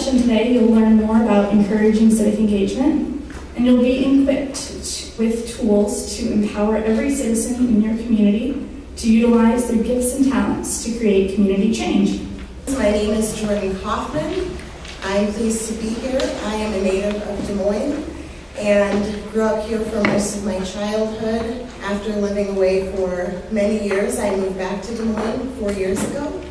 session today, you'll learn more about encouraging civic engagement, and you'll be equipped with tools to empower every citizen in your community to utilize their gifts and talents to create community change. My name is Jordan Kaufman. I'm pleased to be here. I am a native of Des Moines and grew up here for most of my childhood. After living away for many years, I moved back to Des Moines 4 years ago.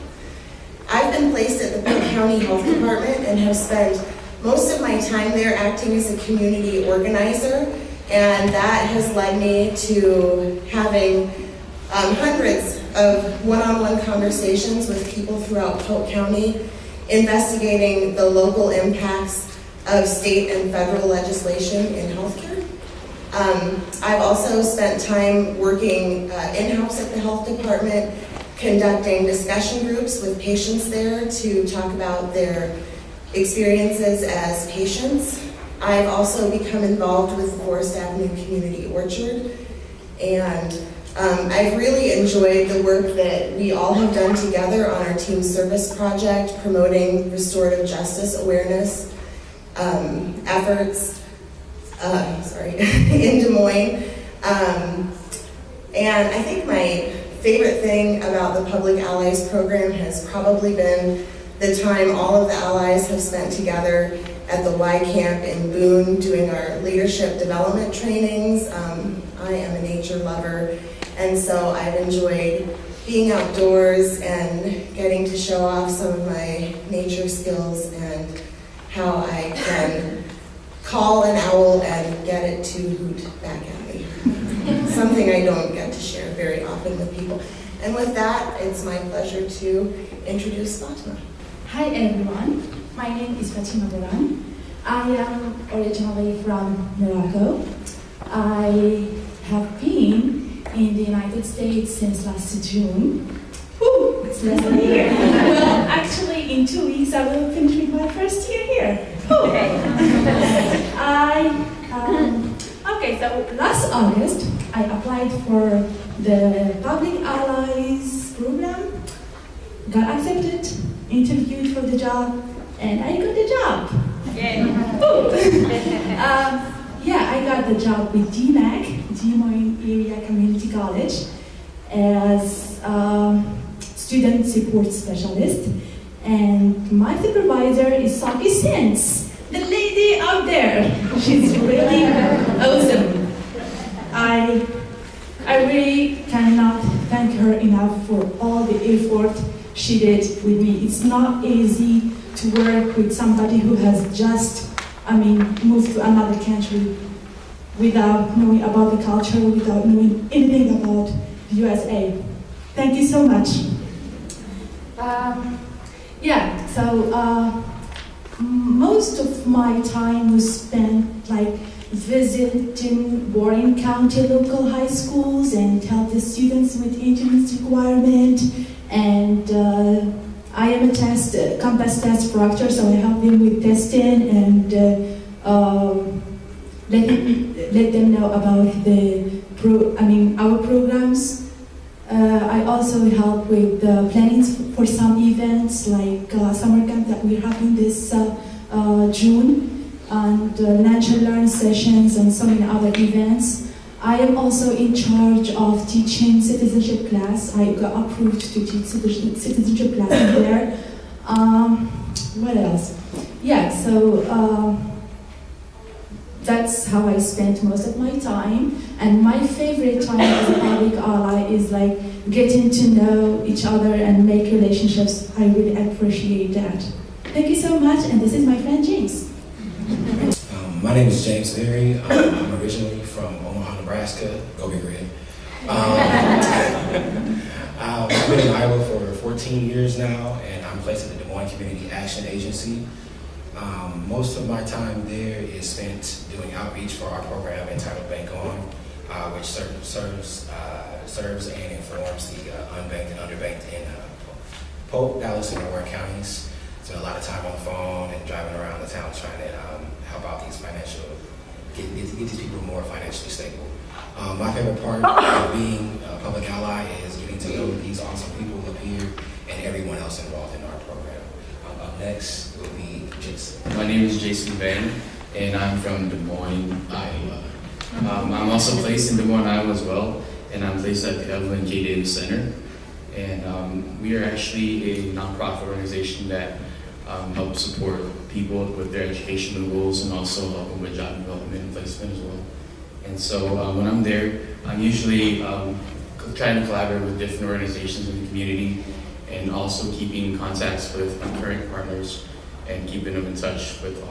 I've been placed at the Pheng County Health Department and have spent most of my time there acting as a community organizer, and that has led me to having hundreds of one-on-one conversations with people throughout Polk County, investigating the local impacts of state and federal legislation in healthcare. I've also spent time working in-house at the health department, conducting discussion groups with patients there to talk about their experiences as patients. I've also become involved with the Forest Avenue Community Orchard, and I've really enjoyed the work that we all have done together on our team service project, promoting restorative justice awareness efforts in Des Moines. And I think my favorite thing about the Public Allies program has probably been the time all of the allies have spent together at the Y Camp in Boone doing our leadership development trainings. I am a nature lover, and so I've enjoyed being outdoors and getting to show off some of my nature skills and how I can call an owl and get it to hoot back at me. Something I don't get to share very often with people. And with that, it's my pleasure to introduce Fatima. Hi everyone, my name is Fatima. I am originally from Morocco. I have been in the United States since last June. Woo, it's less than a year. Well, actually in 2 weeks I will finish my first year here. Okay, so last August I applied for the Public Allies program, got accepted, interviewed for the job, and I got the job. I got the job with DMAC, Des Moines Area Community College, as student support specialist, and my supervisor is Saki Sins, the lady out there. She's really awesome. I really cannot thank her enough for all the effort she did with me. It's not easy to work with somebody who has just, moved to another country without knowing about the culture, without knowing anything about the USA. Thank you so much. Most of my time was spent visiting Warren County local high schools and help the students with entrance requirement. And I am a campus test proctor, so I help them with testing and let them know about our programs. I also help with planning for some events like summer camp that we're having this June, and natural learn sessions and so many other events. I am also in charge of teaching citizenship class. I got approved to teach citizenship class there. What else? That's how I spent most of my time. And my favorite time as a public ally is getting to know each other and make relationships. I really appreciate that. Thank you so much, and this is my friend James. My name is James Berry. I'm originally from Omaha, Nebraska. Go Big Red. I've been in Iowa for 14 years now, and I'm placed at the Des Moines Community Action Agency. Most of my time there is spent doing outreach for our program entitled Bank On, which serves and informs the unbanked and underbanked in Polk, Dallas, and Warren counties. Spend a lot of time on the phone and driving around the town trying to help out these get these people more financially stable. My favorite part of being a public ally is getting to know these awesome people up here and everyone else involved in our program. Up next will be Jason. My name is Jason Pheng, and I'm from Des Moines, Iowa. I'm also placed in Des Moines, Iowa as well, and I'm placed at the Evelyn K. Davis Center. And we are actually a nonprofit organization that helps support people with their educational goals and also help them with job development and placement as well. And so when I'm there, I'm usually trying to collaborate with different organizations in the community and also keeping contacts with my current partners and keeping them in touch with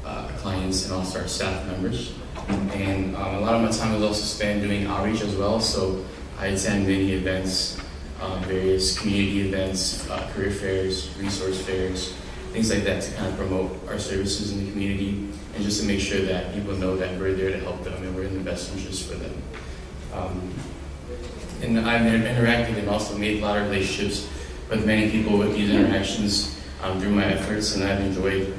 our clients and also our staff members. And a lot of my time is also spent doing outreach as well, so I attend many events, various community events, career fairs, resource fairs, things like that to kind of promote our services in the community and just to make sure that people know that we're there to help them and we're in the best interest for them. And I've interacted and also made a lot of relationships with many people with these interactions through my efforts, and I've enjoyed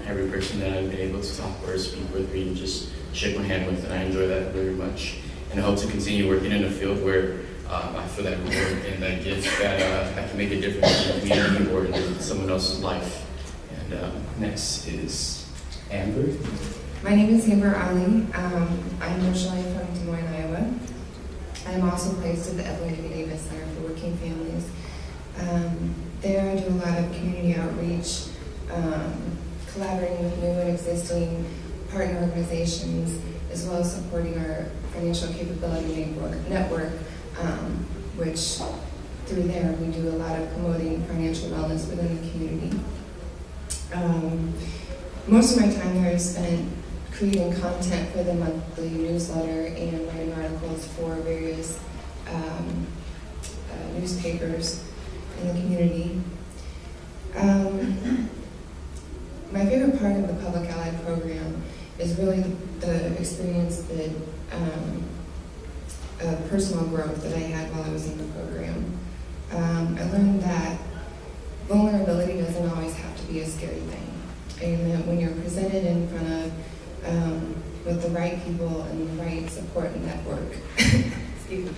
every person that I've been able to talk or speak with or even just shake my hand with, and I enjoy that very much. And I hope to continue working in a field where I feel that reward and that gift that I can make a difference in the community or in someone else's life. And next is Amber. My name is Amber Ali. I'm originally from Des Moines, Iowa. I'm also placed at the Evelyn K. Davis Center for Working Families. There I do a lot of community outreach, collaborating with new and existing partner organizations, as well as supporting our financial capability network, which through there we do a lot of promoting financial wellness within the community. Most of my time there is spent creating content for the monthly newsletter and writing articles for various newspapers in the community. My favorite part of the Public Ally program is really the experience that personal growth that I had while I was in the program. I learned that vulnerability doesn't always have to be a scary thing, and that when you're presented in front of with the right people and the right support network, excuse me,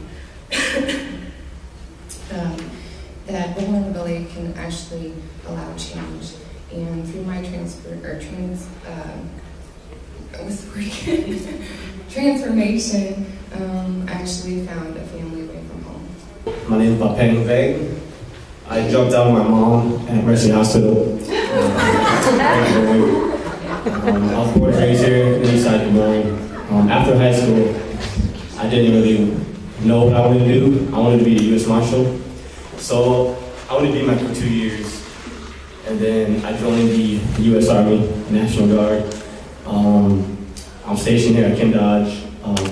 that vulnerability can actually allow change. And through my transformation, I actually found a family away from home. My name is Pheng. I jumped out of my mom at Mercy Hospital. I was born and raised here in the east side of Des Moines. After high school, I didn't really know what I wanted to do. I wanted to be a U.S. Marshal. So I wanted to be my for 2 years. And then I joined the U.S. Army National Guard. I'm stationed here at Kim Dodge,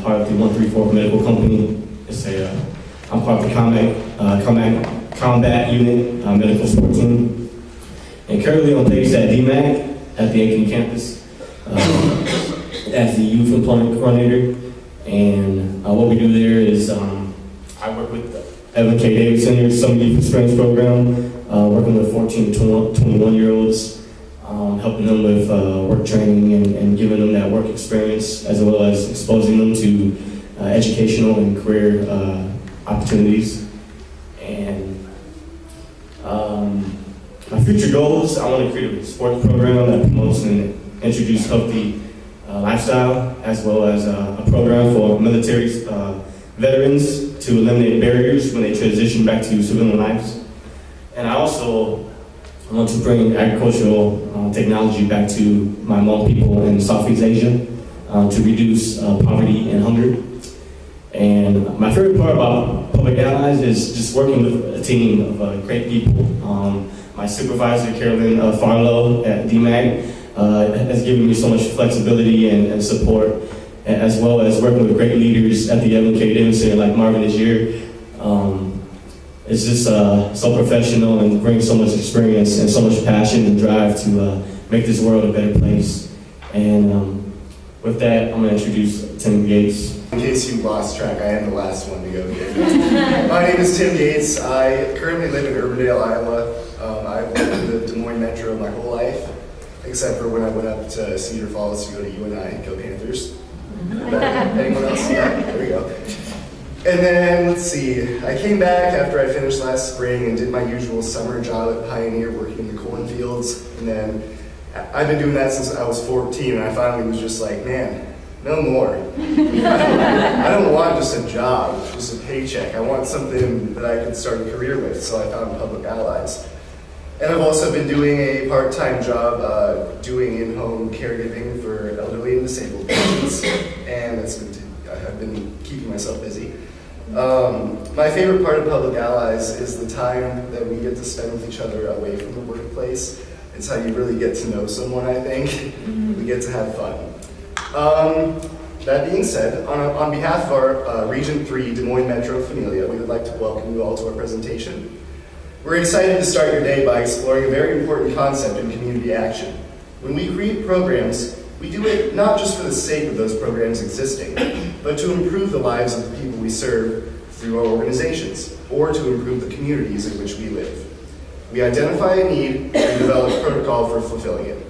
part of the 134th Medical Company. I'm part of the combat unit, medical support team. And currently I'm placed at DMAC at the Aiken campus as the youth employment coordinator. And what we do there is I work with the Evelyn K. Davis Center Summer Youth Experience Program, working with 14 to 21-year-olds, helping them with work training and giving them that work experience, as well as exposing them to educational and career opportunities. And my future goals, I want to create a sports program that promotes and introduces healthy lifestyle, as well as a program for military veterans to eliminate barriers when they transition back to civilian lives. And I also want to bring agricultural technology back to my Hmong people in Southeast Asia to reduce poverty and hunger. And my favorite part about Public Allies is just working with a team of great people. My supervisor, Carolyn Farlow at DMAG, has given me so much flexibility and support, as well as working with great leaders at the Evelyn K. Davis Center like Marvin this year. It's just so professional and brings so much experience and so much passion and drive to make this world a better place. And with that, I'm going to introduce Tim Gates. In case you lost track, I am the last one to go here. My name is Tim Gates. I currently live in Urbandale, Iowa. I've lived in the Des Moines Metro my whole life, except for when I went up to Cedar Falls to go to UNI and go Panthers. Anyone else? Yeah, there we go. And then, let's see, I came back after I finished last spring and did my usual summer job at Pioneer working in the cornfields. And then I've been doing that since I was 14, and I finally was just like, man, no more. I don't want just a job, just a paycheck. I want something that I could start a career with, so I found Public Allies. And I've also been doing a part-time job doing in-home caregiving for elderly and disabled patients, and I've been keeping myself busy. My favorite part of Public Allies is the time that we get to spend with each other away from the workplace. It's how you really get to know someone, I think. We get to have fun. That being said, on behalf of our Region 3 Des Moines Metro Familia, we would like to welcome you all to our presentation. We're excited to start your day by exploring a very important concept in community action. When we create programs, we do it not just for the sake of those programs existing, but to improve the lives of the people we serve through our organizations, or to improve the communities in which we live. We identify a need and develop protocol for fulfilling it.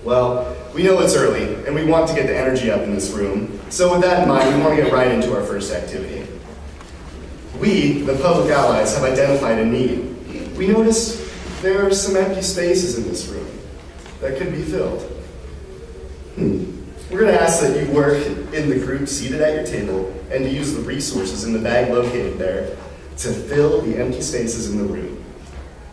Well, we know it's early, and we want to get the energy up in this room, so with that in mind, we want to get right into our first activity. We, the Public Allies, have identified a need. We noticed there are some empty spaces in this room that could be filled. We're going to ask that you work in the group seated at your table and to use the resources in the bag located there to fill the empty spaces in the room.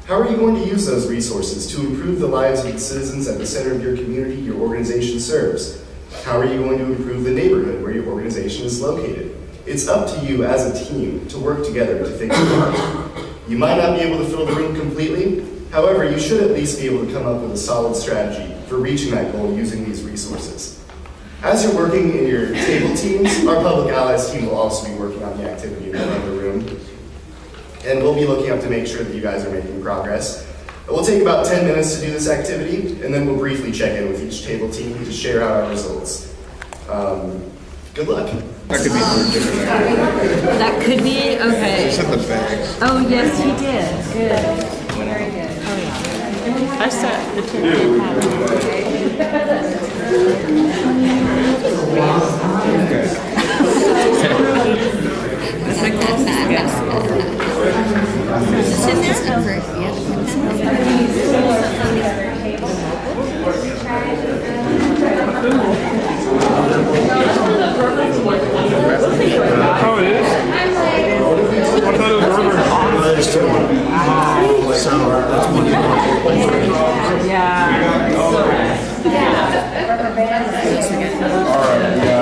How are you going to use those resources to improve the lives of the citizens at the center of your community your organization serves? How are you going to improve the neighborhood where your organization is located? It's up to you as a team to work together to figure it out. You might not be able to fill the room completely, however, you should at least be able to come up with a solid strategy for reaching that goal using these resources. As you're working in your table teams, our Public Allies team will also be working on the activity in the other room. And we'll be looking up to make sure that you guys are making progress. It will take about 10 minutes to do this activity, and then we'll briefly check in with each table team to share out our results. Good luck. That could be for a different activity. That could be, okay. It's in the bags. Oh, yes, he did. Good. Very good. Oh, yeah. I set the turkey It's like that bag. Is it in there? Over. Yeah. Oh, it is? I thought it was rubber. There's two. So that's one. Yeah. All right, yeah.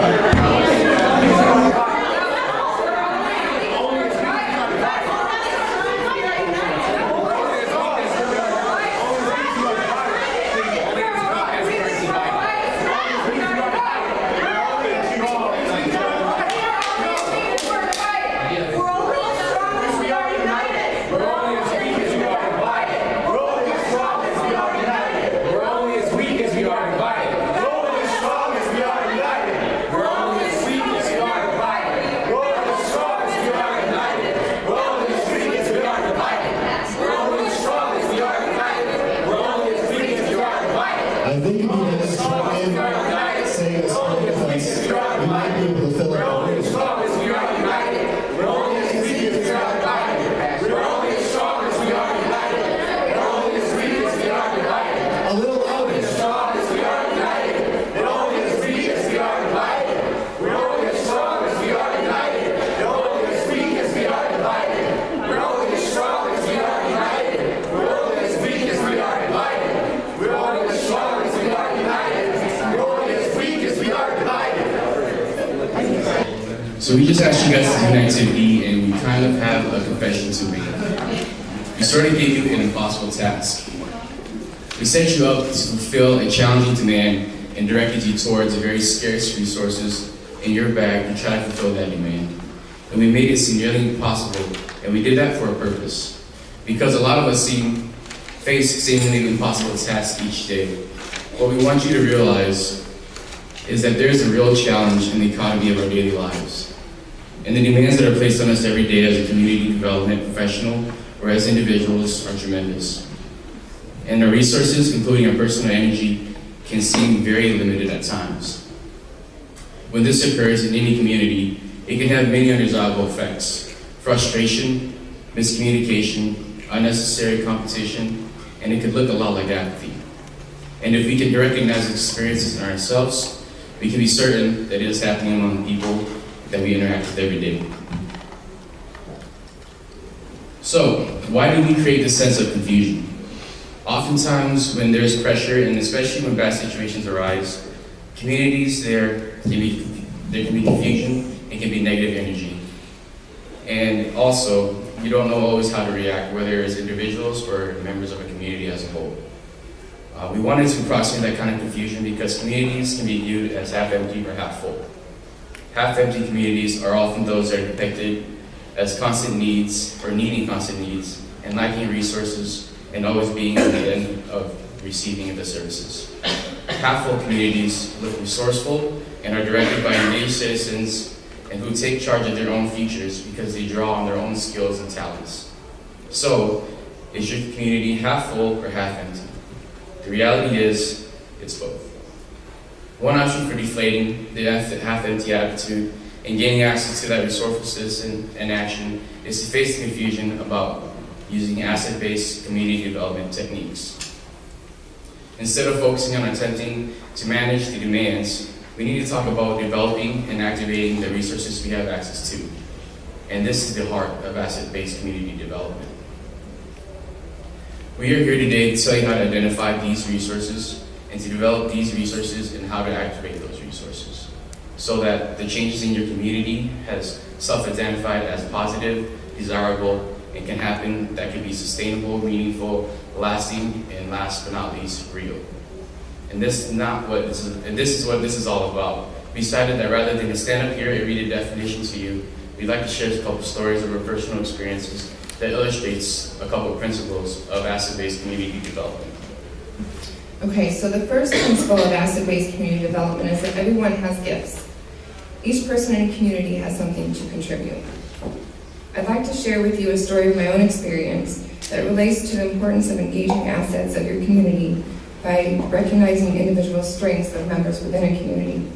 So we just asked you guys to do an activity, and we kind of have a confession to make. We sort of gave you an impossible task. We set you up to fulfill a challenging demand and directed you towards a very scarce resources in your bag to try to fulfill that demand. And we made it seem nearly impossible, and we did that for a purpose. Because a lot of us face seemingly impossible tasks each day. What we want you to realize is that there is a real challenge in the economy of our daily lives. And the demands that are placed on us every day as a community development professional or as individuals are tremendous. And our resources, including our personal energy, can seem very limited at times. When this occurs in any community, It can have many undesirable effects: frustration, miscommunication, unnecessary competition, and it could look a lot like apathy. And if we can recognize experiences in ourselves, we can be certain that it is happening among people that we interact with every day. So, why do we create this sense of confusion? Oftentimes, when there's pressure, and especially when bad situations arise, communities, there can be confusion, and can be negative energy. And also, you don't know always how to react, whether it's individuals or members of a community as a whole. We wanted to approximate that kind of confusion because communities can be viewed as half empty or half full. Half empty communities are often those that are depicted as constant needs or needing constant needs and lacking resources and always being at the end of receiving the services. Half full communities look resourceful and are directed by engaged citizens and who take charge of their own futures because they draw on their own skills and talents. So, is your community half full or half empty? The reality is, it's both. One option for deflating the half-empty attitude and gaining access to that resourceful citizen and action is to face the confusion about using asset-based community development techniques. Instead of focusing on attempting to manage the demands, we need to talk about developing and activating the resources we have access to. And this is the heart of asset-based community development. We are here today to tell you how to identify these resources and to develop these resources and how to activate those resources so that the changes in your community has self-identified as positive, desirable, and can happen that can be sustainable, meaningful, lasting, and last but not least, real. And this is what this is all about. We decided that rather than to stand up here and read a definition to you, we'd like to share a couple stories of our personal experiences that illustrates a couple of principles of asset-based community development. Okay, so the first principle of asset-based community development is that everyone has gifts. Each person in a community has something to contribute. I'd like to share with you a story of my own experience that relates to the importance of engaging assets of your community by recognizing individual strengths of members within a community.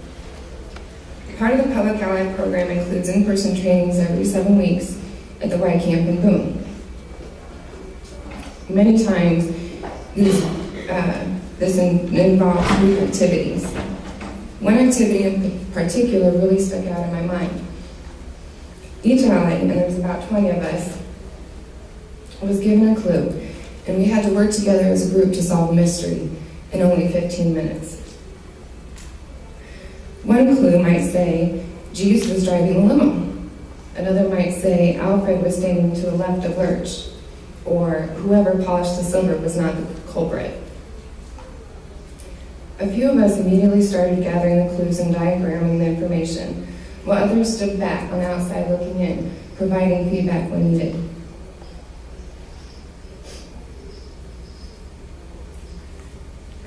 Part of the Public Ally program includes in-person trainings every 7 weeks at the Y Camp in Boone. Many times, this involves group activities. One activity in particular really stuck out in my mind. Each ally, and there was about 20 of us, was given a clue, and we had to work together as a group to solve a mystery in only 15 minutes. One clue might say, Jeeves was driving a limo. Another might say, Alfred was standing to the left of Lurch, or whoever polished the silver was not the culprit. A few of us immediately started gathering the clues and diagramming the information, while others stood back on the outside looking in, providing feedback when needed.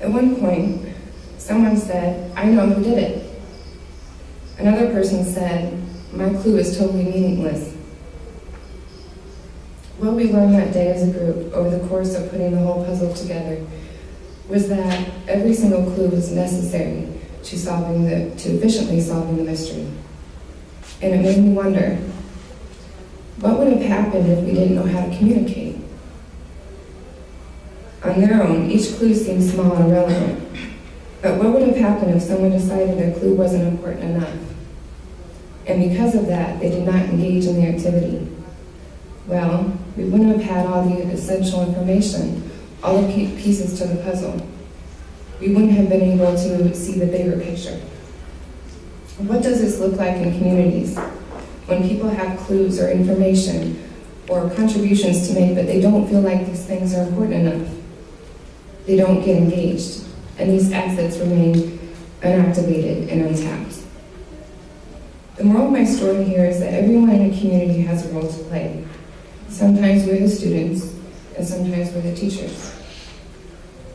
At one point, someone said, I know who did it. Another person said, my clue is totally meaningless. What we learned that day as a group over the course of putting the whole puzzle together was that every single clue was necessary to efficiently solving the mystery. And it made me wonder, what would have happened if we didn't know how to communicate? On their own, each clue seemed small and irrelevant. But what would have happened if someone decided their clue wasn't important enough? And because of that, they did not engage in the activity. Well, we wouldn't have had all the essential information, all the pieces to the puzzle. We wouldn't have been able to see the bigger picture. What does this look like in communities? When people have clues or information or contributions to make, but they don't feel like these things are important enough. They don't get engaged, and these assets remain unactivated and untapped. The moral of my story here is that everyone in a community has a role to play. Sometimes we're the students, and sometimes we're the teachers.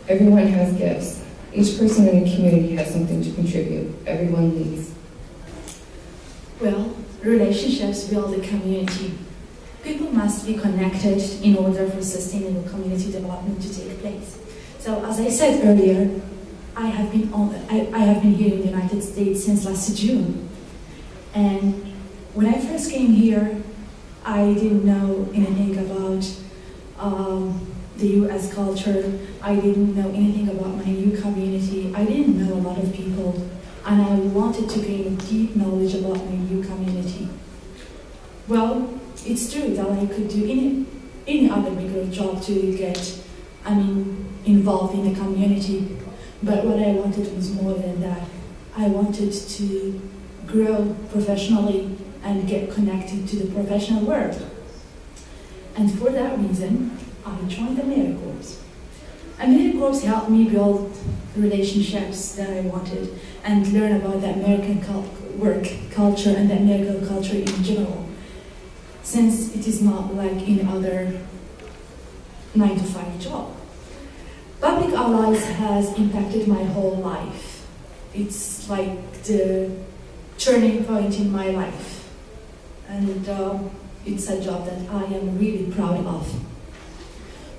Everyone has gifts. Each person in a community has something to contribute. Everyone leads. Well, relationships build a community. People must be connected in order for sustainable community development to take place. So, as I said earlier, I have been here in the United States since last June, and When I first came here, I didn't know anything about the U.S. culture. I didn't know anything about my new community. I didn't know a lot of people, and I wanted to gain deep knowledge about my new community. Well, it's true that I could do any other bigger job to get, involved in the community. But what I wanted was more than that. I wanted to grow professionally and get connected to the professional world. And for that reason, I joined AmeriCorps. AmeriCorps helped me build relationships that I wanted and learn about the American work culture and the American culture in general, since it is not like any other 9-to-5 job. Public Allies has impacted my whole life. It's like the turning point in my life. And it's a job that I am really proud of.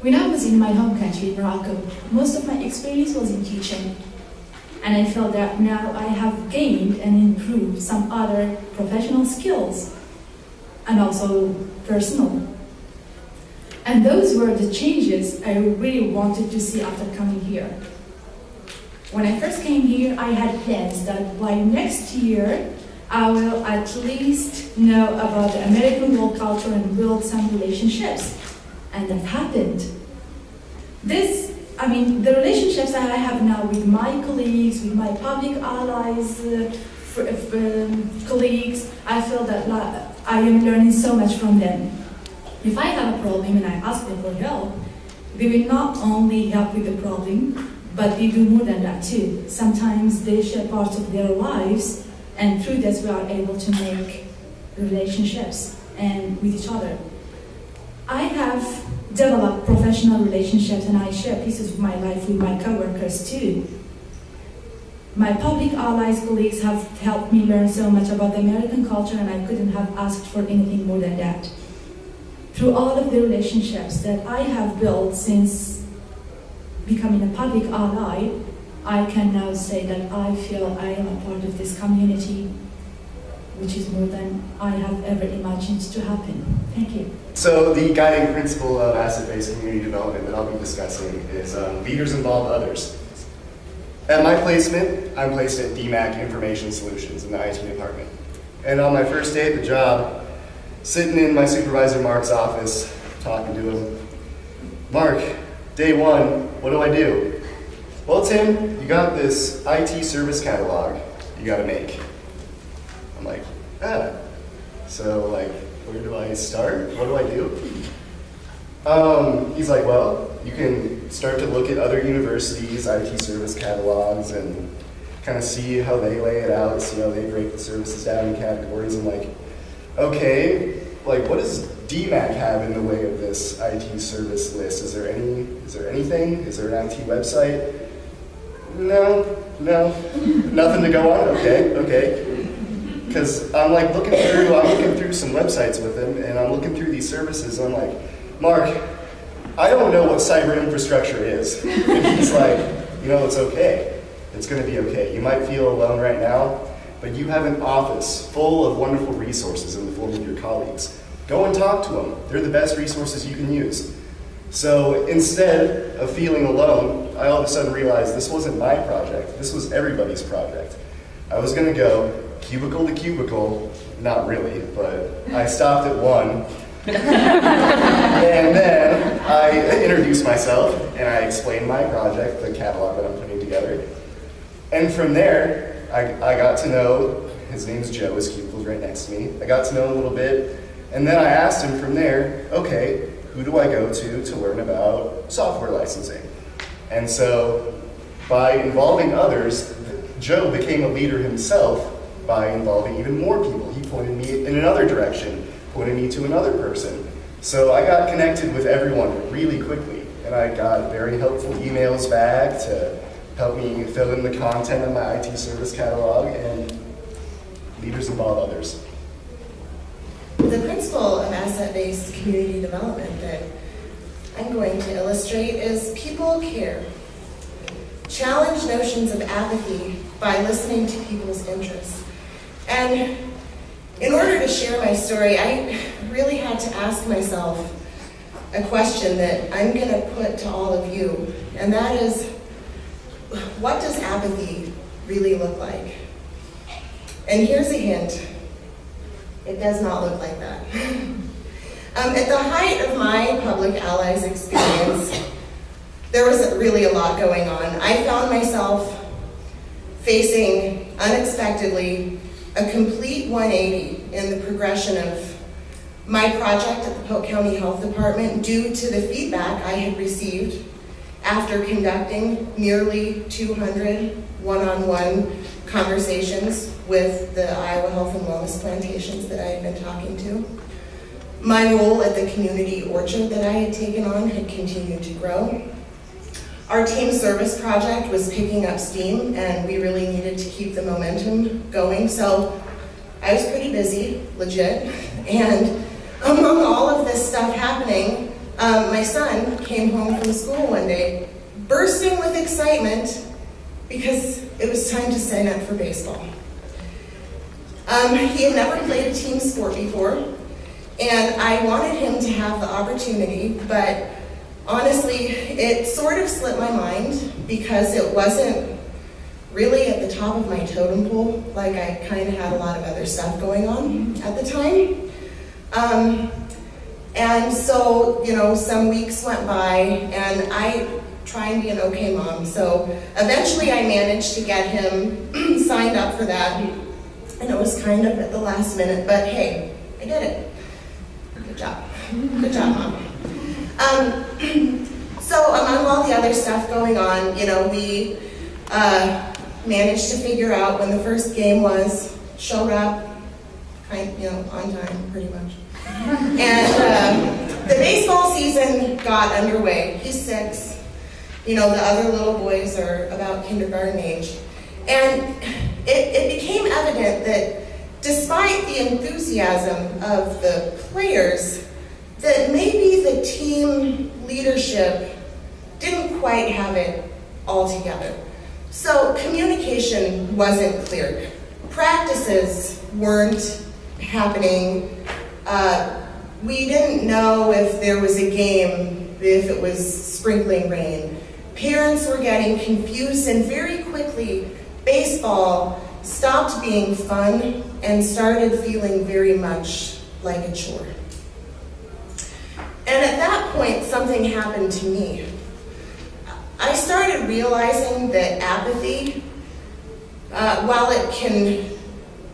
When I was in my home country, Morocco, most of my experience was in teaching. And I felt that now I have gained and improved some other professional skills, and also personal. And those were the changes I really wanted to see after coming here. When I first came here, I had plans that by next year, I will at least know about the American work culture and build some relationships. And that happened. The relationships that I have now with my colleagues, with my public allies, colleagues, I feel that I am learning so much from them. If I have a problem and I ask them for help, they will not only help with the problem, but they do more than that too. Sometimes they share parts of their lives, and through this we are able to make relationships and with each other. I have developed professional relationships, and I share pieces of my life with my coworkers too. My public allies colleagues have helped me learn so much about the American culture, and I couldn't have asked for anything more than that. Through all of the relationships that I have built since becoming a public ally, I can now say that I feel I am a part of this community, which is more than I have ever imagined to happen. Thank you. So the guiding principle of asset-based community development that I'll be discussing is leaders involve others. At my placement, I'm placed at DMAC Information Solutions in the IT department. And on my first day at the job, sitting in my supervisor Mark's office, talking to him, Mark, day one, what do I do? Well, Tim, you got this IT service catalog you gotta make. I'm like, so where do I start? What do I do? He's like, well, you can start to look at other universities' IT service catalogs and kind of see how they lay it out, see how they break the services down in categories. I'm like, okay, what does DMAC have in the way of this IT service list? Is there anything? Is there an IT website? No, nothing to go on. Okay. Because I'm looking through some websites with him, and I'm looking through these services, and I'm like, Mark, I don't know what cyber infrastructure is. And he's like, it's okay. It's going to be okay. You might feel alone right now, but you have an office full of wonderful resources in the form of your colleagues. Go and talk to them. They're the best resources you can use. So instead of feeling alone, I all of a sudden realized this wasn't my project. This was everybody's project. I was going to go cubicle to cubicle, not really, but I stopped at one. And then I introduced myself and I explained my project, the catalog that I'm putting together. And from there, I got to know, his name's Joe, his cubicle's right next to me. I got to know him a little bit. And then I asked him from there, okay, who do I go to learn about software licensing? And so by involving others, Joe became a leader himself by involving even more people. He pointed me in another direction, pointed me to another person. So I got connected with everyone really quickly, and I got very helpful emails back to help me fill in the content of my IT service catalog, and leaders involve others. The principle of asset-based community development that I'm going to illustrate is people care. Challenge notions of apathy by listening to people's interests. And In order to share my story, I really had to ask myself a question that I'm going to put to all of you, and that is, what does apathy really look like? And here's a hint. It does not look like that. At the height of my public allies experience, there was really a lot going on. I found myself facing, unexpectedly, a complete 180 in the progression of my project at the Polk County Health Department due to the feedback I had received after conducting nearly 200 one-on-one conversations with the Iowa Health and Wellness plantations that I had been talking to. My role at the community orchard that I had taken on had continued to grow. Our team service project was picking up steam, and we really needed to keep the momentum going, so I was pretty busy, legit, and among all of this stuff happening, my son came home from school one day, bursting with excitement because it was time to sign up for baseball. He had never played a team sport before, and I wanted him to have the opportunity, but honestly, it sort of slipped my mind because it wasn't really at the top of my totem pole. Like, I kind of had a lot of other stuff going on at the time. And so, some weeks went by, and I try and be an okay mom. So eventually I managed to get him signed up for that. And it was kind of at the last minute, but hey, I did it. Good job. Good job, Mom. So among all the other stuff going on, we managed to figure out when the first game was, showed up, on time, pretty much. And the baseball season got underway. He's 6. The other little boys are about kindergarten age. And it became evident that despite the enthusiasm of the players, that maybe the team leadership didn't quite have it all together. So communication wasn't clear. Practices weren't happening. We didn't know if there was a game, if it was sprinkling rain. Parents were getting confused, and very quickly, baseball stopped being fun and started feeling very much like a chore. And at that point, something happened to me. I started realizing that apathy, while it can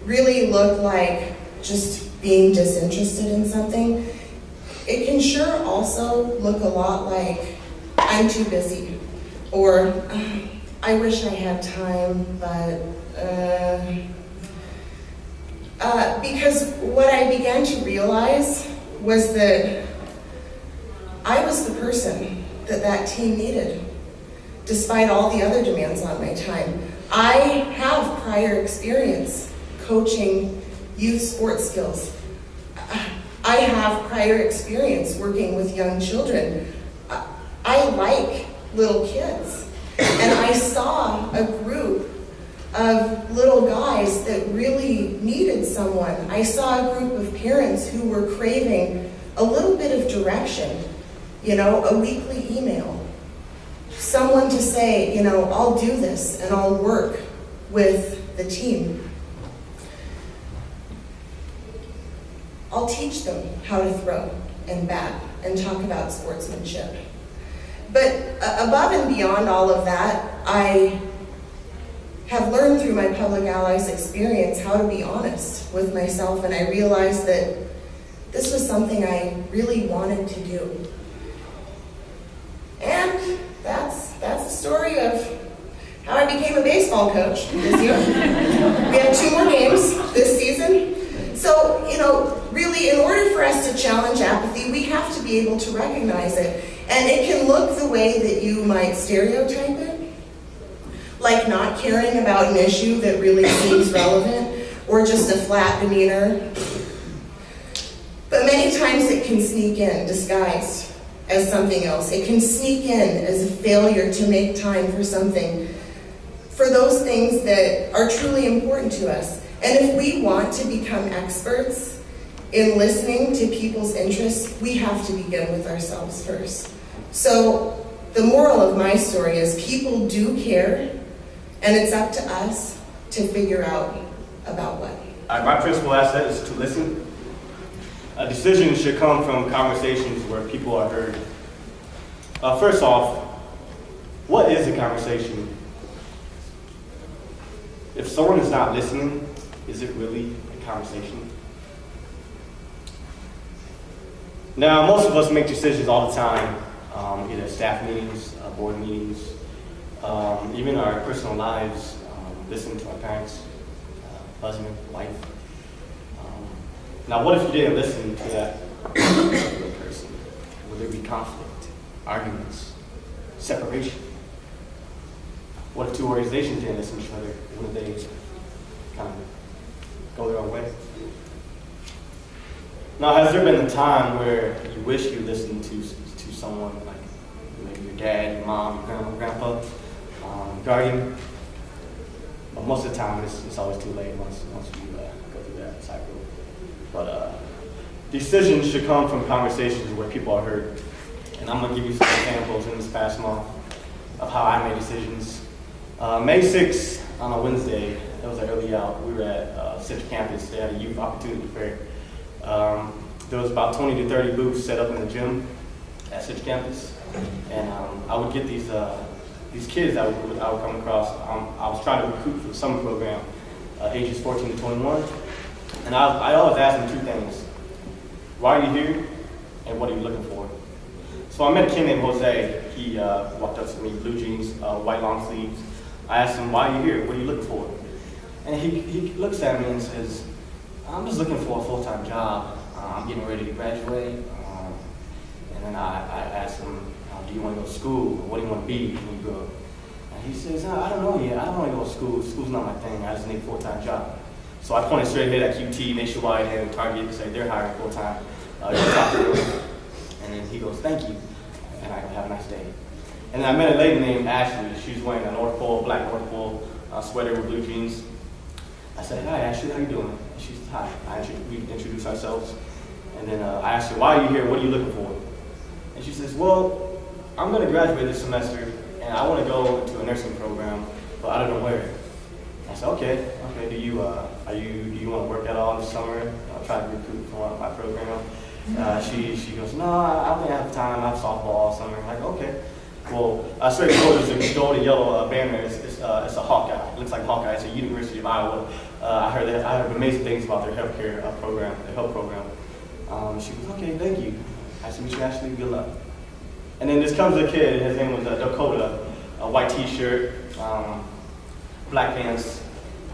really look like just being disinterested in something, it can sure also look a lot like I'm too busy, or I wish I had time, but because what I began to realize was that I was the person that team needed, despite all the other demands on my time. I have prior experience coaching youth sports skills. I have prior experience working with young children. I like little kids. And I saw a group of little guys that really needed someone. I saw a group of parents who were craving a little bit of direction, a weekly email. Someone to say, I'll do this and I'll work with the team. I'll teach them how to throw and bat and talk about sportsmanship. But above and beyond all of that, I have learned through my Public Allies experience how to be honest with myself, and I realized that this was something I really wanted to do. And that's the story of how I became a baseball coach this year. We have 2 more games this season. So, really, in order for us to challenge apathy, we have to be able to recognize it. And it can look the way that you might stereotype it, like not caring about an issue that really seems relevant, or just a flat demeanor. But many times it can sneak in, disguised as something else. It can sneak in as a failure to make time for those things that are truly important to us. And if we want to become experts in listening to people's interests, we have to begin with ourselves first. So the moral of my story is people do care, and it's up to us to figure out about what. My principal asset is to listen. A decision should come from conversations where people are heard. First off, what is a conversation? If someone is not listening, is it really a conversation? Now, most of us make decisions all the time, either staff meetings, board meetings, even our personal lives, listening to our parents, husband, wife. Now, what if you didn't listen to that particular person? Would there be conflict, arguments, separation? What if two organizations didn't listen to each other? Wouldn't they kind of go their own way? Now, has there been a time where you wish you listened to someone, like maybe your dad, your mom, your grandma, grandpa, guardian? But most of the time, it's always too late once you go through that cycle. But decisions should come from conversations where people are heard. And I'm going to give you some examples in this past month of how I made decisions. May 6th, on a Wednesday, it was an early out, we were at Civic campus. They had a youth opportunity fair. There was about 20 to 30 booths set up in the gym at Civic campus. And I would get these kids that I would come across. I was trying to recruit for the summer program, ages 14 to 21. And I always ask them two things. Why are you here? And what are you looking for? So I met a kid named Jose. He walked up to me, blue jeans, white long sleeves. I asked him, why are you here? What are you looking for? And he looks at me and says, I'm just looking for a full-time job. I'm getting ready to graduate. And then I asked him, do you want to go to school? What do you want to be when you grow up? And he says, I don't know yet. I don't want to go to school. School's not my thing. I just need a full-time job. So I pointed straight ahead at QT, Nationwide, and Target and say, they're hiring full-time. And then he goes, thank you. And I go, have a nice day. And then I met a lady named Ashley. She was wearing a North Pole, black North Pole sweater with blue jeans. I said, hi, Ashley, how you doing? And she said, hi. We introduced ourselves. And then I asked her, why are you here? What are you looking for? And she says, well, I'm going to graduate this semester, and I want to go into a nursing program, but I don't know where. I said, okay. Do you want to work at all this summer? I'll try to recruit for my program. She goes, no, I don't think I have time. I have softball all summer. I'm like, okay. Well, I straight forward, there's a gold and yellow banner. It's a Hawkeye. It looks like Hawkeye. It's a University of Iowa. I heard amazing things about their healthcare program, their health program. She goes, okay, thank you. I said, Mr. Ashley, good luck. And then this comes a kid. His name was Dakota, a white T-shirt, black pants.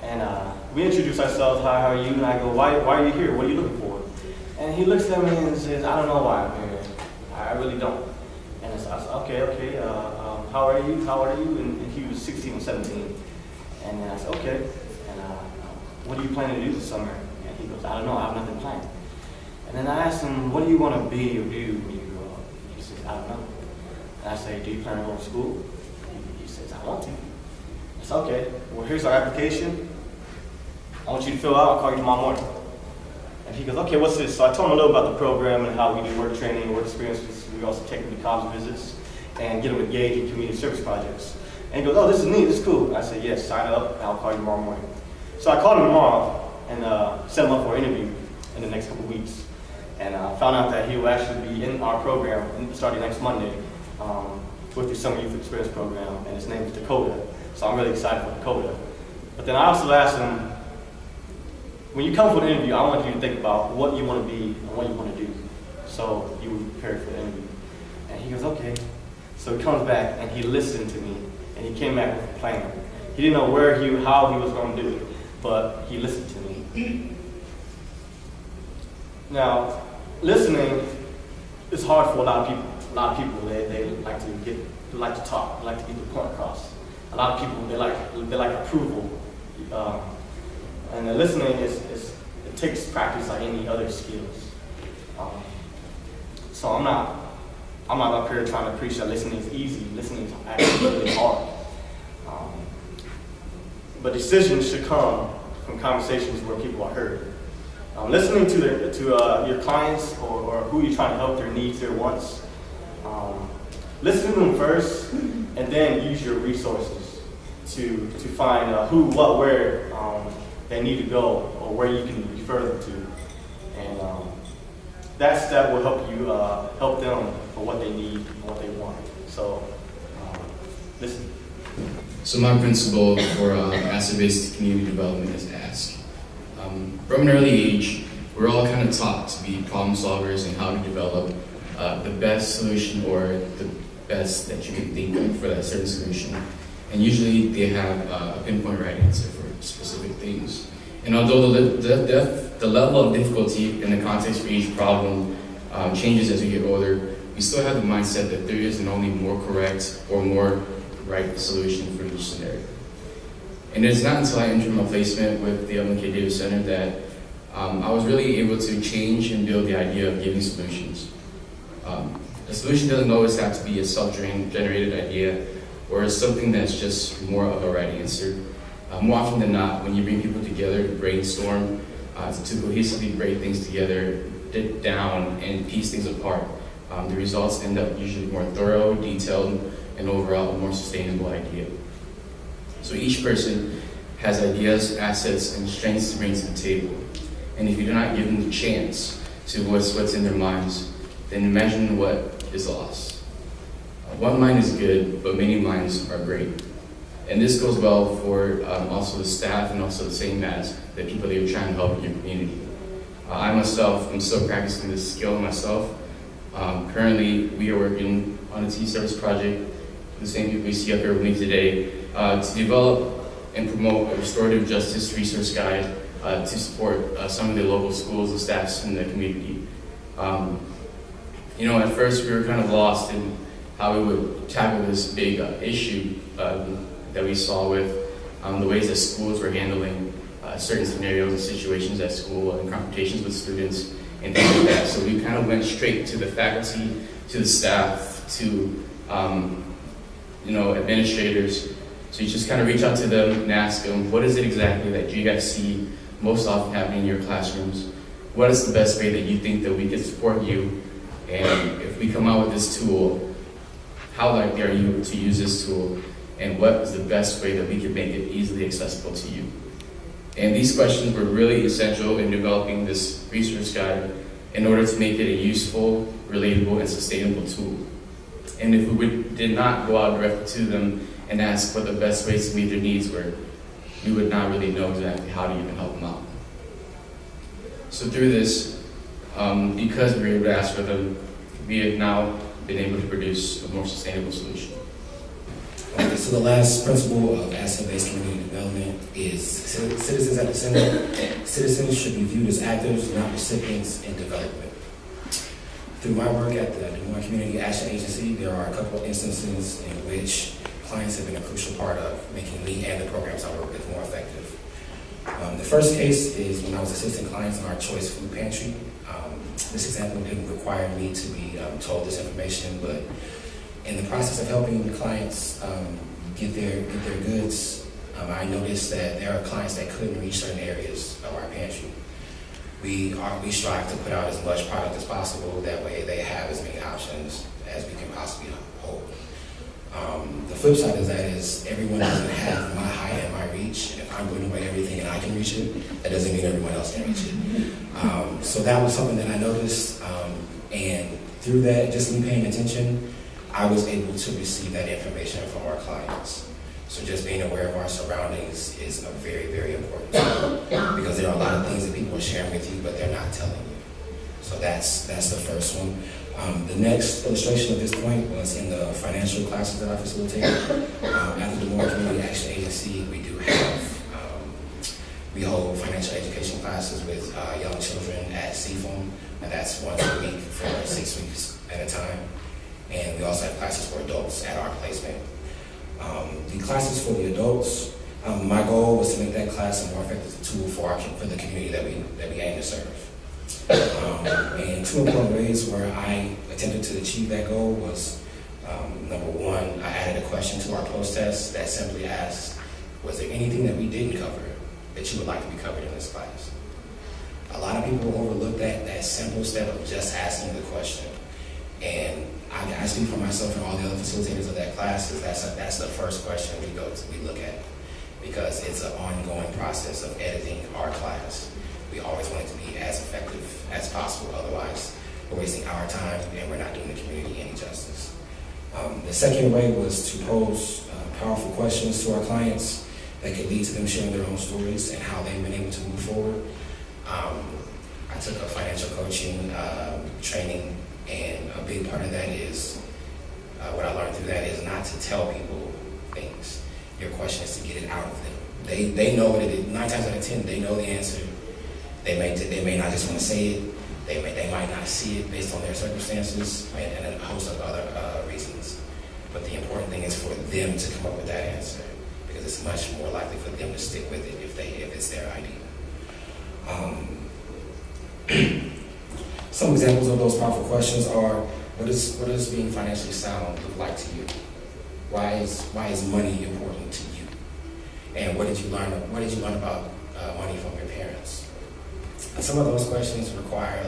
And we introduced ourselves, hi, how are you? And I go, why are you here? What are you looking for? And he looks at me and says, I don't know why I'm here. I really don't. And I said, okay, how are you? And he was 16 or 17. And then I said, okay. And what are you planning to do this summer? And he goes, I don't know, I have nothing planned. And then I asked him, what do you want to be or do when you grow up? He says, I don't know. And I say, do you plan to go to school? He says, I want to. I said, okay, well, here's our application. I want you to fill out, I'll call you tomorrow morning. And he goes, okay, what's this? So I told him a little about the program and how we do work training, work experiences. We also take them to college visits and get them engaged in community service projects. And he goes, oh, this is neat, this is cool. I said, yes, sign up, and I'll call you tomorrow morning. So I called him tomorrow and set him up for an interview in the next couple weeks. And found out that he will actually be in our program starting next Monday with the Summer Youth Experience Program, and his name is Dakota. So I'm really excited for Dakota. But then I also asked him, when you come for the interview, I want you to think about what you want to be and what you want to do. So you will be prepared for the interview. And he goes, okay. So he comes back and he listened to me, and he came back with a plan. He didn't know how he was going to do it, but he listened to me. Now, listening is hard for a lot of people. A lot of people, they like to talk, they like to get the point across. A lot of people, they like approval. And the listening it takes practice like any other skills. So I'm not up here trying to preach that listening is easy. Listening is actually really hard. But decisions should come from conversations where people are heard. Listening to your clients or who you're trying to help, their needs, their wants. Listen to them first, and then use your resources to find who, what, where they need to go, or where you can refer them to. And that step will help you help them for what they need and what they want. So listen. So my principle for asset-based community development is ask. From an early age, we're all kind of taught to be problem solvers and how to develop the best solution or the best that you can think of for that certain solution. And usually they have a pinpoint right answer for specific things. And although the level of difficulty in the context for each problem changes as we get older, we still have the mindset that there isn't only more correct or more right solution for each scenario. And it's not until I entered my placement with the Evelyn K. Davis Center that I was really able to change and build the idea of giving solutions. A solution doesn't always have to be a self-generated idea or something that's just more of a right answer. More often than not, when you bring people together to brainstorm, to cohesively break things together, dig down, and piece things apart, the results end up usually more thorough, detailed, and overall a more sustainable idea. So each person has ideas, assets, and strengths to bring to the table. And if you do not give them the chance to what's in their minds, then imagine what is lost. One mind is good, but many minds are great. And this goes well for also the staff and also the same as the people that you're trying to help in your community. I myself am still practicing this skill myself. Currently, we are working on a T-Service project, the same people we see up here with me today, to develop and promote a restorative justice resource guide to support some of the local schools and staffs in the community. At first we were kind of lost in how we would tackle this big issue that we saw with the ways that schools were handling certain scenarios and situations at school and confrontations with students and things like that. So we kind of went straight to the faculty, to the staff, to administrators. So you just kind of reach out to them and ask them, what is it exactly that you guys see most often happening in your classrooms? What is the best way that you think that we can support you? And if we come out with this tool, how likely are you to use this tool? And what is the best way that we can make it easily accessible to you? And these questions were really essential in developing this resource guide in order to make it a useful, relatable, and sustainable tool. And if we did not go out directly to them and ask what the best ways to meet their needs were, we would not really know exactly how to even help them out. So through this, because we were able to ask for them, we have now been able to produce a more sustainable solution. Okay, so the last principle of asset-based community development is citizens at the center. Citizens should be viewed as actors, not recipients in development. Through my work at the Des Moines Community Action Agency, there are a couple of instances in which clients have been a crucial part of making me and the programs I work with more effective. The first case is when I was assisting clients in our Choice Food Pantry. This example didn't require me to be told this information, but in the process of helping clients get their goods, I noticed that there are clients that couldn't reach certain areas of our pantry. We strive to put out as much product as possible. That way they have as many options as we can possibly hold. The flip side of that is everyone doesn't have my height and my reach. And if I'm giving away everything and I can reach it, that doesn't mean everyone else can reach it. So that was something that I noticed. And through that, just me paying attention, I was able to receive that information from our clients. So just being aware of our surroundings is a very, very important thing, because there are a lot of things that people are sharing with you, but they're not telling you. So that's the first one. The next illustration of this point was in the financial classes that I facilitate. At the Des Moines Community Action Agency, we hold financial education classes with young children at CFOM, and that's once a week for 6 weeks at a time. And we also have classes for adults at our placement. The classes for the adults, my goal was to make that class a more effective tool for the community that we aim to serve. And two important ways where I attempted to achieve that goal was, number one, I added a question to our post test that simply asked, was there anything that we didn't cover that you would like to be covered in this class. A lot of people overlook that simple step of just asking the question. And I speak for myself and all the other facilitators of that class, is that's the first question we look at, because it's an ongoing process of editing our class. We always want it to be as effective as possible, otherwise we're wasting our time and we're not doing the community any justice. The second way was to pose powerful questions to our clients that could lead to them sharing their own stories and how they've been able to move forward. I took a financial coaching training, and a big part of that is, what I learned through that is not to tell people things. Your question is to get it out of them. They know what it is. 9 times out of 10, they know the answer. They may not just want to say it. They might not see it based on their circumstances and a host of other reasons. But the important thing is for them to come up with that answer, because it's much more likely for them to stick with it if it's their idea. Some examples of those powerful questions are: what does being financially sound look like to you? Why is money important to you? And what did you learn about money from your parents? And some of those questions require,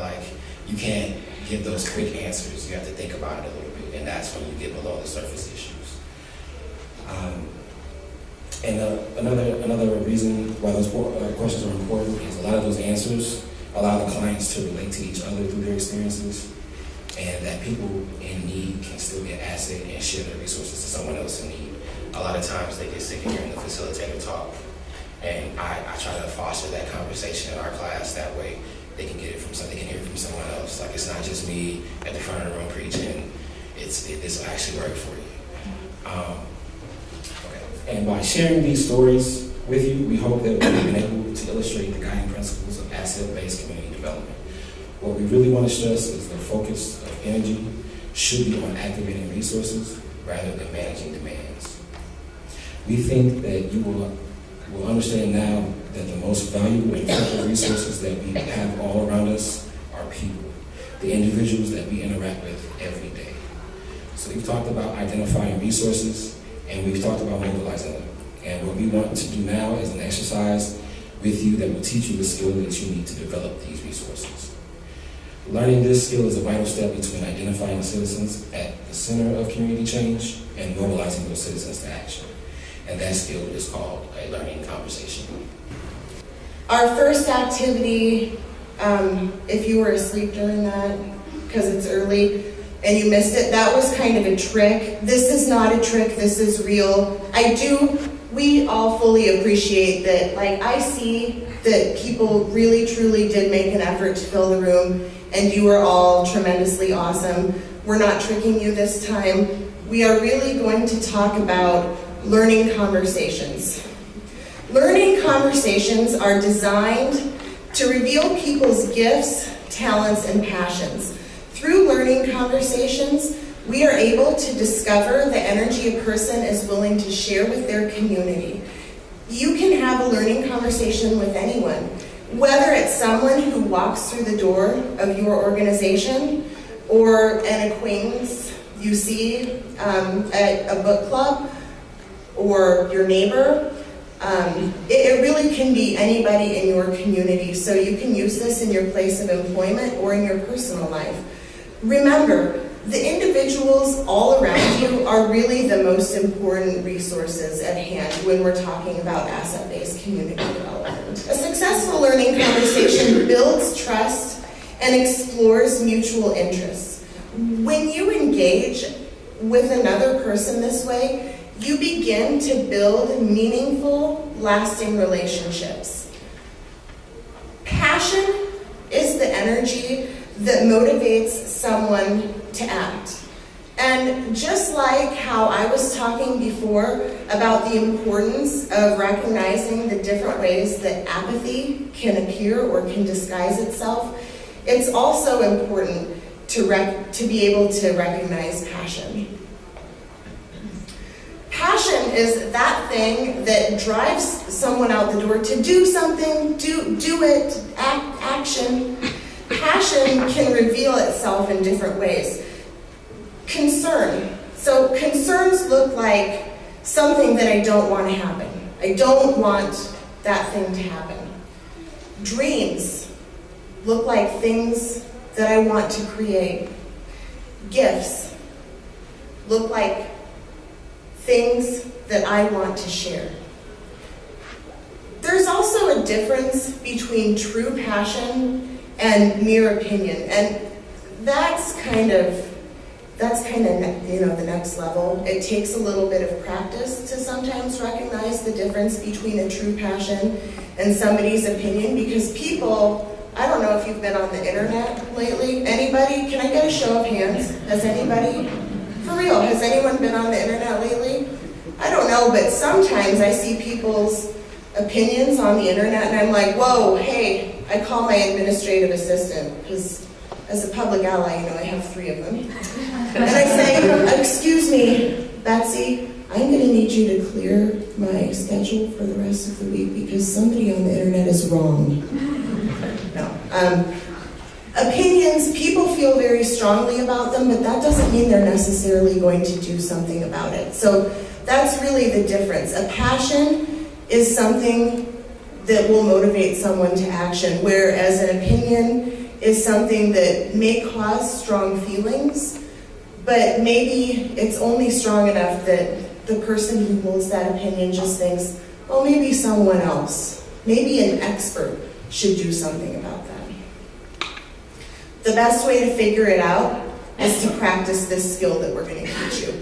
you can't give those quick answers. You have to think about it a little bit, and that's when you get below the surface issues. And another reason why those questions are important is a lot of those answers allow the clients to relate to each other through their experiences, and that people in need can still be an asset and share their resources to someone else in need. A lot of times they get sick of hearing the facilitator talk, and I try to foster that conversation in our class. That way they can hear it from someone else. It's not just me at the front of the room preaching. This will actually work for you. And by sharing these stories with you, we hope that we've been able to illustrate the guiding principles of asset-based community development. What we really want to stress is the focus of energy should be on activating resources rather than managing demands. We think that you will understand now that the most valuable and effective resources that we have all around us are people, the individuals that we interact with every day. So we've talked about identifying resources, and we've talked about mobilizing them. And what we want to do now is an exercise with you that will teach you the skill that you need to develop these resources. Learning this skill is a vital step between identifying citizens at the center of community change and mobilizing those citizens to action. And that skill is called a learning conversation. Our first activity, if you were asleep during that, because it's early, and you missed it, that was kind of a trick. This is not a trick, this is real. We all fully appreciate that, I see that people really truly did make an effort to fill the room, and you are all tremendously awesome. We're not tricking you this time. We are really going to talk about learning conversations. Learning conversations are designed to reveal people's gifts, talents, and passions. Through learning conversations, we are able to discover the energy a person is willing to share with their community. You can have a learning conversation with anyone, whether it's someone who walks through the door of your organization or an acquaintance you see at a book club or your neighbor. It really can be anybody in your community, so you can use this in your place of employment or in your personal life. Remember, the individuals all around you are really the most important resources at hand when we're talking about asset-based community development. A successful learning conversation builds trust and explores mutual interests. When you engage with another person this way, you begin to build meaningful, lasting relationships. Passion is the energy that motivates someone to act. And just like how I was talking before about the importance of recognizing the different ways that apathy can appear or can disguise itself, it's also important to be able to recognize passion. Passion is that thing that drives someone out the door to do something, do it, action. Passion can reveal itself in different ways. Concern. So concerns look like something that I don't want to happen. I don't want that thing to happen. Dreams look like things that I want to create. Gifts look like things that I want to share. There's also a difference between true passion and mere opinion, and that's kind of the next level. It takes a little bit of practice to sometimes recognize the difference between a true passion and somebody's opinion, because people, I don't know if you've been on the internet lately. Anybody? Can I get a show of hands? Has anybody? For real, has anyone been on the internet lately? I don't know, but sometimes I see people's opinions on the internet and I'm like, whoa, hey, I call my administrative assistant, because as a public ally, I have 3 of them. And I say, excuse me, Betsy, I'm going to need you to clear my schedule for the rest of the week because somebody on the internet is wrong. No. Opinions, people feel very strongly about them, but that doesn't mean they're necessarily going to do something about it. So that's really the difference. A passion is something that will motivate someone to action, whereas an opinion is something that may cause strong feelings, but maybe it's only strong enough that the person who holds that opinion just thinks, oh, maybe someone else, maybe an expert should do something about that. The best way to figure it out is to practice this skill that we're going to teach you.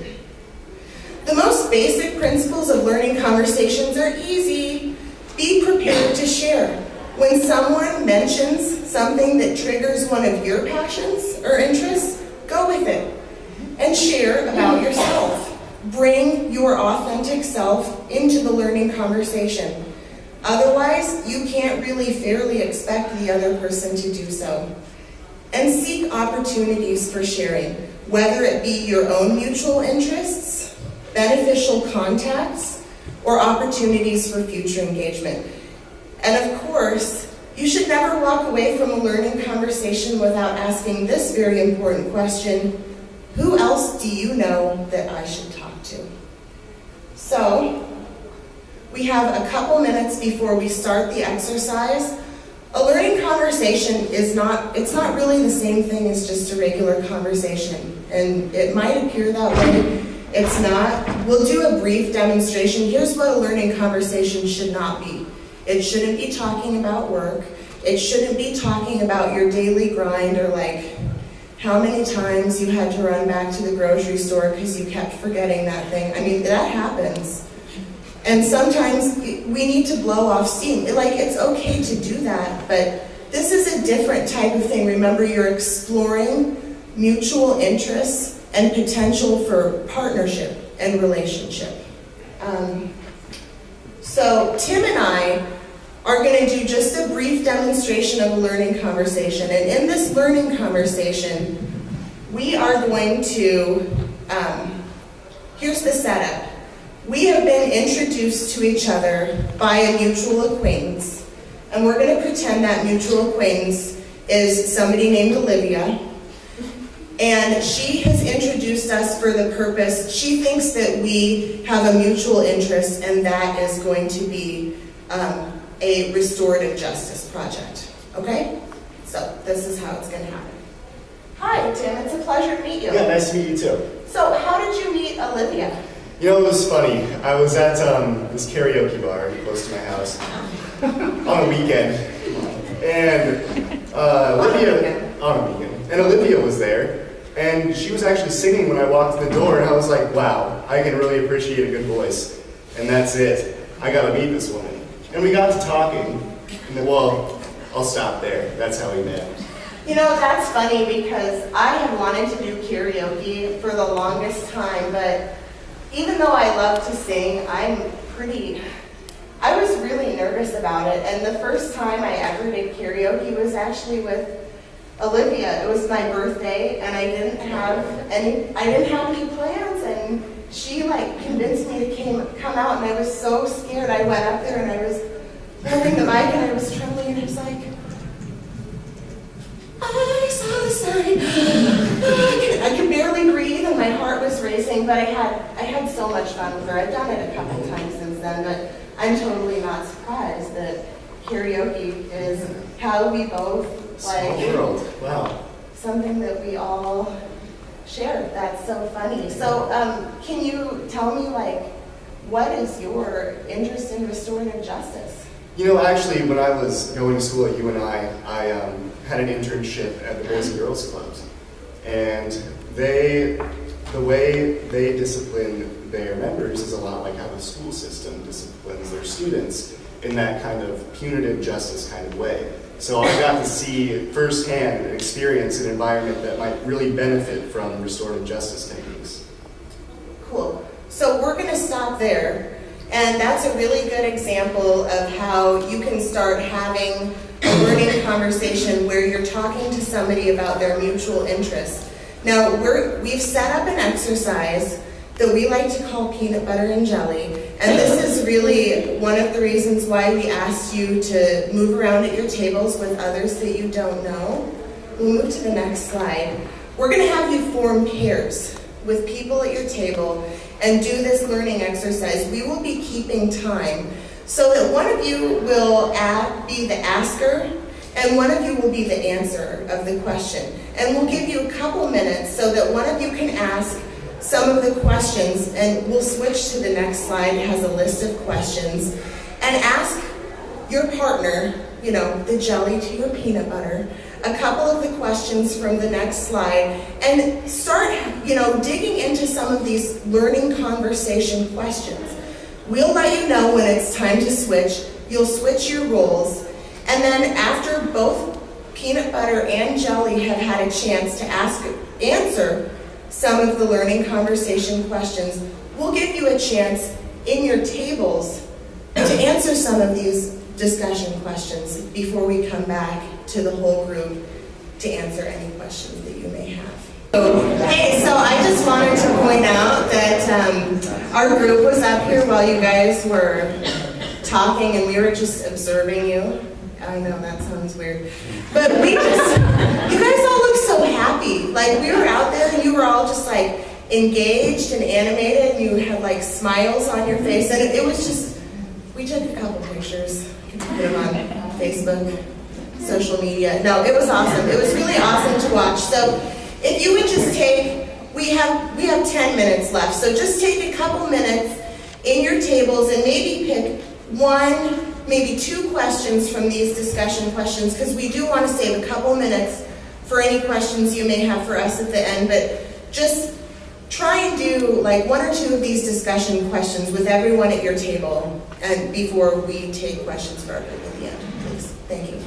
The most basic principles of learning conversations are easy. Be prepared to share. When someone mentions something that triggers one of your passions or interests, go with it and share about yourself. Bring your authentic self into the learning conversation. Otherwise, you can't really fairly expect the other person to do so. And seek opportunities for sharing, whether it be your own mutual interests, beneficial contacts, or opportunities for future engagement. And of course, you should never walk away from a learning conversation without asking this very important question: who else do you know that I should talk to? So, we have a couple minutes before we start the exercise. A learning conversation it's not really the same thing as just a regular conversation. And it might appear that way. It's not. We'll do a brief demonstration. Here's what a learning conversation should not be. It shouldn't be talking about work. It shouldn't be talking about your daily grind or like how many times you had to run back to the grocery store because you kept forgetting that thing. I mean, that happens. And sometimes we need to blow off steam. It's okay to do that, but this is a different type of thing. Remember, you're exploring mutual interests and potential for partnership and relationship. So Tim and I are going to do just a brief demonstration of a learning conversation. And in this learning conversation, we are going to, here's the setup. We have been introduced to each other by a mutual acquaintance, and we're going to pretend that mutual acquaintance is somebody named Olivia, and she has introduced us for the purpose, she thinks that we have a mutual interest, and that is going to be a restorative justice project, okay? So this is how it's going to happen. Hi, Tim, it's a pleasure to meet you. Yeah, nice to meet you too. So how did you meet Olivia? You know, it was funny. I was at this karaoke bar close to my house on a weekend, and Olivia was there, and she was actually singing when I walked in the door, and I was like, wow, I can really appreciate a good voice, and that's it. I got to meet this woman. And we got to talking, and then, well, I'll stop there. That's how we met. You know, that's funny because I have wanted to do karaoke for the longest time, but even though I love to sing, I was really nervous about it. And the first time I ever did karaoke was actually with Olivia. It was my birthday, and I didn't have any plans, and she convinced me to come out, and I was so scared. I went up there and I was holding the mic and I was trembling, and I was like, I saw the sign. I could barely breathe and my heart was racing, but I had so much fun with her. I've done it a couple times since then, but I'm totally not surprised that karaoke is how we both Small like world. Wow. something that we all share. That's so funny. So can you tell me, like, what is your interest in restorative justice? You know, actually, when I was going to school at UNI, I had an internship at the Boys and Girls Clubs. And the way they discipline their members is a lot like how the school system disciplines their students in that kind of punitive justice kind of way. So I got to see firsthand and experience an environment that might really benefit from restorative justice techniques. Cool. So we're going to stop there. And that's a really good example of how you can start having a learning conversation where you're talking to somebody about their mutual interests. Now, we've set up an exercise that we like to call peanut butter and jelly. And this is really one of the reasons why we asked you to move around at your tables with others that you don't know. We'll move to the next slide. We're going to have you form pairs with people at your table and do this learning exercise. We will be keeping time so that one of you will be the asker and one of you will be the answerer of the question. And we'll give you a couple minutes so that one of you can ask some of the questions, and we'll switch to the next slide. It has a list of questions. And ask your partner, you know, the jelly to your peanut butter, a couple of the questions from the next slide, and start, you know, digging into some of these learning conversation questions. We'll let you know when it's time to switch. You'll switch your roles, and then after both peanut butter and jelly have had a chance to answer some of the learning conversation questions, we'll give you a chance in your tables to answer some of these discussion questions before we come back to the whole group to answer any questions that you may have. Hey, so I just wanted to point out that our group was up here while you guys were talking and we were just observing you. I know that sounds weird, but you guys all look so happy. Like, we were out there and you were all just like engaged and animated and you had like smiles on your face, and it was just, we took a couple pictures, put them on Facebook, social media. No, it was awesome. It was really awesome to watch. So if you would just take, we have 10 minutes left, so just take a couple minutes in your tables and maybe pick one, maybe two questions from these discussion questions, because we do want to save a couple minutes for any questions you may have for us at the end, but just try and do like one or two of these discussion questions with everyone at your table and before we take questions for our group at the end, please. Thank you.